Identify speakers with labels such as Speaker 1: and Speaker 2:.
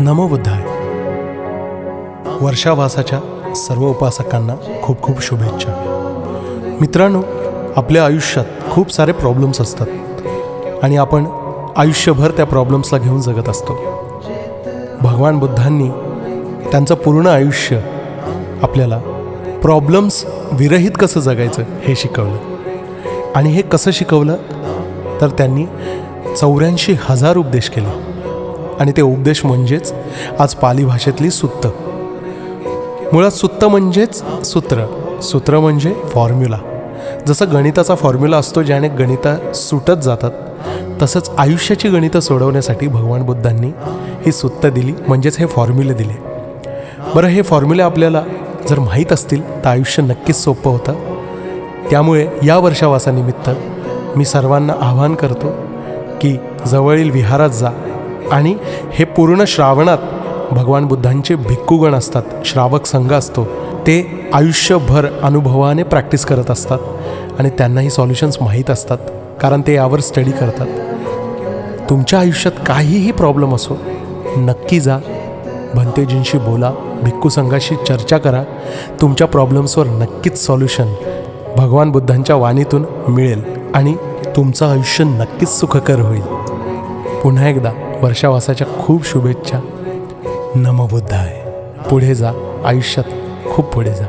Speaker 1: नमो बुद्धाय. वर्षावासाच्या सर्व उपासकांना खूप खूप शुभेच्छा. मित्रांनो, आपल्या आयुष्यात खूप सारे प्रॉब्लेम्स असतात आणि आपण आयुष्यभर त्या प्रॉब्लेम्सला घेऊन जगत असतो. भगवान बुद्धांनी त्यांचं पूर्ण आयुष्य आपल्याला प्रॉब्लेम्स विरहित कसं जगायचं हे शिकवलं. आणि हे कसं शिकवलं तर त्यांनी 84,000 उपदेश केले. आणि ते उपदेश म्हणजेच आज पाली भाषेतली सुत्त. मुळात सुत्त म्हणजेच सूत्र. सूत्र म्हणजे फॉर्म्युला. जसं गणिताचा फॉर्म्युला असतो ज्याने गणितं सुटत जातात, तसंच आयुष्याची गणितं सोडवण्यासाठी भगवान बुद्धांनी ही सुत्त दिली, म्हणजेच हे फॉर्म्युले दिले. बरं, हे फॉर्म्युले आपल्याला जर माहीत असतील तर आयुष्य नक्कीच सोपं होतं. त्यामुळे या वर्षावासानिमित्त मी सर्वांना आवाहन करतो की जवळील विहारात जा आणि हे पूर्ण श्रावणात भगवान बुद्धांचे भिक्खूगण असतात, श्रावक संघ असतो, ते आयुष्यभर अनुभवाने प्रॅक्टिस करत असतात आणि त्यांनाही सॉल्युशन्स माहीत असतात, कारण ते यावर स्टडी करतात. तुमच्या आयुष्यात काहीही प्रॉब्लेम असो, नक्की जा, भंतेजींशी बोला, भिक्खू संघाशी चर्चा करा. तुमच्या प्रॉब्लेम्सवर नक्कीच सॉल्युशन भगवान बुद्धांच्या वाणीतून मिळेल आणि तुमचं आयुष्य नक्कीच सुखकर होईल. पुन्हा एकदा वर्षावासाच्या खूप शुभेच्छा. नमो बुद्धाय. पुढे जा, आयुष्यात खूप पुढे जा.